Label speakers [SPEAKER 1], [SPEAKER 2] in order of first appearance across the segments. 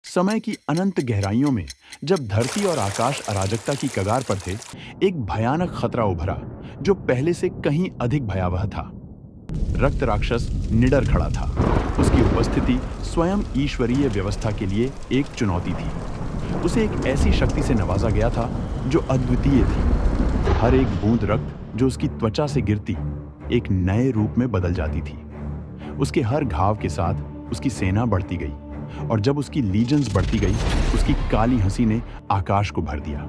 [SPEAKER 1] समय की अनंत गहराइयों में जब धरती और आकाश अराजकता की कगार पर थे, एक भयानक खतरा उभरा जो पहले से कहीं अधिक भयावह था। रक्त राक्षस निडर खड़ा था। उसकी उपस्थिति स्वयं ईश्वरीय व्यवस्था के लिए एक चुनौती थी। उसे एक ऐसी शक्ति से नवाजा गया था जो अद्वितीय थी। हर एक बूंद रक्त जो उसकी त्वचा से गिरती एक नए रूप में बदल जाती थी। उसके हर घाव के साथ उसकी सेना बढ़ती गई, और जब उसकी लीजन्स बढ़ती गई, उसकी काली हंसी ने आकाश को भर दिया।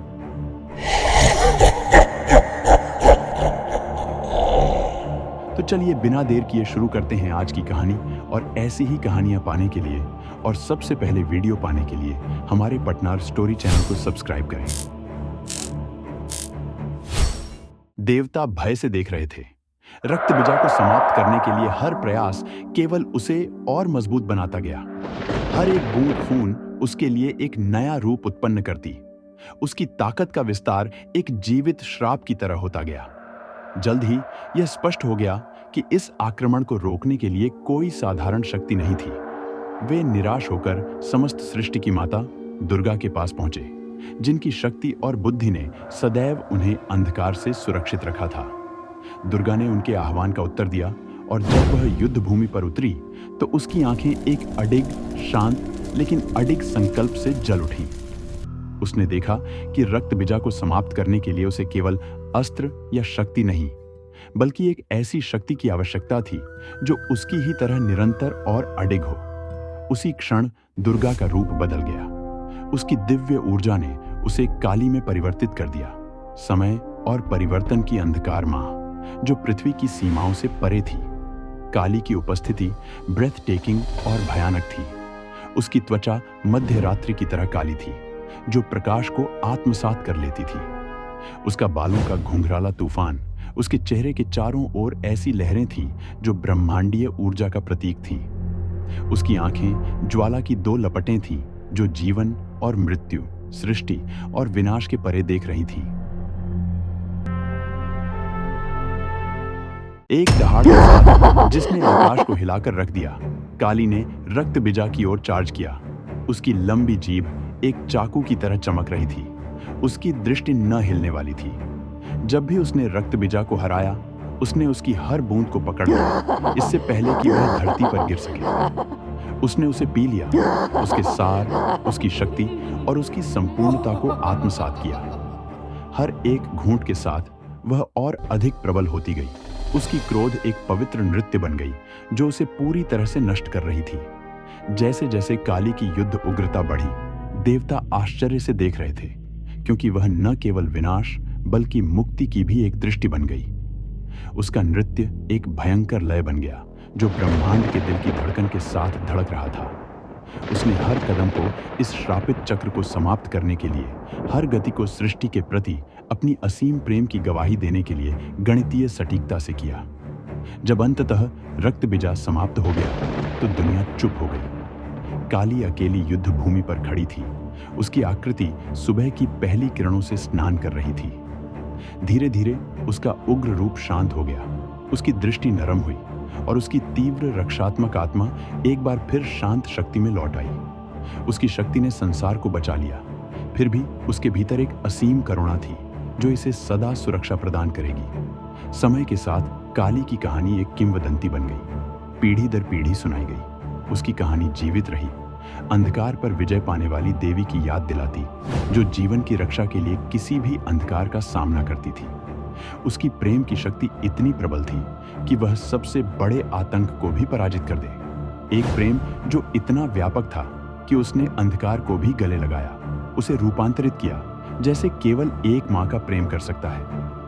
[SPEAKER 1] तो चलिए बिना देर किए शुरू करते हैं आज की कहानी। और ऐसी ही कहानियां पाने के लिए और सबसे पहले वीडियो पाने के लिए हमारे पटनार स्टोरी चैनल को सब्सक्राइब करें। देवता भय से देख रहे थे। रक्तबीजा को समाप्त करने के लिए हर प्रयास केवल उसे और मजबूत बनाता गया। हर एक बूंद खून उसके लिए एक नया रूप उत्पन्न करती। उसकी ताकत का विस्तार एक जीवित श्राप की तरह होता गया। जल्द ही यह स्पष्ट हो गया कि इस आक्रमण को रोकने के लिए कोई साधारण शक्ति नहीं थी। वे निराश होकर समस्त सृष्टि की माता दुर्गा के पास पहुंचे, जिनकी शक्ति और बुद्धि ने सदैव उन्हें अंधकार से सुरक्षित रखा था। दुर्गा ने उनके आह्वान का उत्तर दिया, और जब वह युद्ध भूमि पर उतरी तो उसकी आंखें एक अडिग, शांत लेकिन अडिग संकल्प से जल उठीं। उसने देखा कि रक्तबीजा को समाप्त करने के लिए उसे केवल अस्त्र या शक्ति नहीं, बल्कि एक ऐसी शक्ति की आवश्यकता थी जो उसकी ही तरह निरंतर और अडिग हो। उसी क्षण दुर्गा का रूप बदल गया। उसकी दिव्य ऊर्जा ने उसे काली में परिवर्तित कर दिया, समय और परिवर्तन की अंधकार मां जो पृथ्वी की सीमाओं से परे थी। काली की उपस्थिति ब्रेथ टेकिंग और भयानक थी। उसकी त्वचा मध्य रात्रि की तरह काली थी, जो प्रकाश को आत्मसात कर लेती थी। उसका बालों का घुंघराला तूफान, उसके चेहरे के चारों ओर ऐसी लहरें थीं जो ब्रह्मांडीय ऊर्जा का प्रतीक थी। उसकी आंखें ज्वाला की दो लपटें थीं जो जीवन और मृत्यु, सृष्टि और विनाश के परे देख रही थीं। एक दहाड़ के साथ जिसने आकाश को हिलाकर रख दिया, काली ने रक्तबीजा की ओर चार्ज किया। उसकी लंबी जीभ एक चाकू की तरह चमक रही थी। उसकी दृष्टि न हिलने वाली थी। जब भी उसने रक्तबीजा को हराया, उसने उसकी हर बूंद को पकड़ लिया, इससे पहले कि वह धरती पर गिर सके। उसने उसे पी लिया, उसके सार, उसकी शक्ति और उसकी संपूर्णता को आत्मसात किया। हर एक घूंट के साथ वह और अधिक प्रबल होती गई। उसकी क्रोध एक पवित्र नृत्य बन गई जो उसे पूरी तरह से नष्ट कर रही थी। जैसे जैसे काली की युद्ध उग्रता बढ़ी, देवता आश्चर्य से देख रहे थे, क्योंकि वह न केवल विनाश बल्कि मुक्ति की भी एक दृष्टि बन गई। उसका नृत्य एक भयंकर लय बन गया जो ब्रह्मांड के दिल की धड़कन के साथ धड़क रहा था। उसने हर कदम को इस श्रापित चक्र को समाप्त करने के लिए, हर गति को सृष्टि के प्रति अपनी असीम प्रेम की गवाही देने के लिए गणितीय सटीकता से किया। जब अंततः रक्तबीजा समाप्त हो गया तो दुनिया चुप हो गई। काली अकेली युद्ध भूमि पर खड़ी थी। उसकी आकृति सुबह की पहली किरणों से स्नान कर रही थी। धीरे धीरे उसका उग्र रूप शांत हो गया। उसकी दृष्टि नरम हुई और उसकी तीव्र रक्षात्मक आत्मा एक बार फिर शांत शक्ति में लौट आई। उसकी शक्ति ने संसार को बचा लिया। फिर भी उसके भीतर एक असीम करुणा थी जो इसे सदा सुरक्षा प्रदान करेगी। समय के साथ काली की कहानी एक किंवदंती बन गई, पीढ़ी दर पीढ़ी सुनाई गई। उसकी कहानी जीवित रही, अंधकार पर विजय पाने वाली देवी की याद दिलाती, जो जीवन की रक्षा के लिए किसी भी अंधकार का सामना करती थी। उसकी प्रेम की शक्ति इतनी प्रबल थी कि वह सबसे बड़े आतंक को भी पराजित कर दे। एक प्रेम जो इतना व्यापक था कि उसने अंधकार को भी गले लगाया, उसे रूपांतरित किया, जैसे केवल एक मां का प्रेम कर सकता है।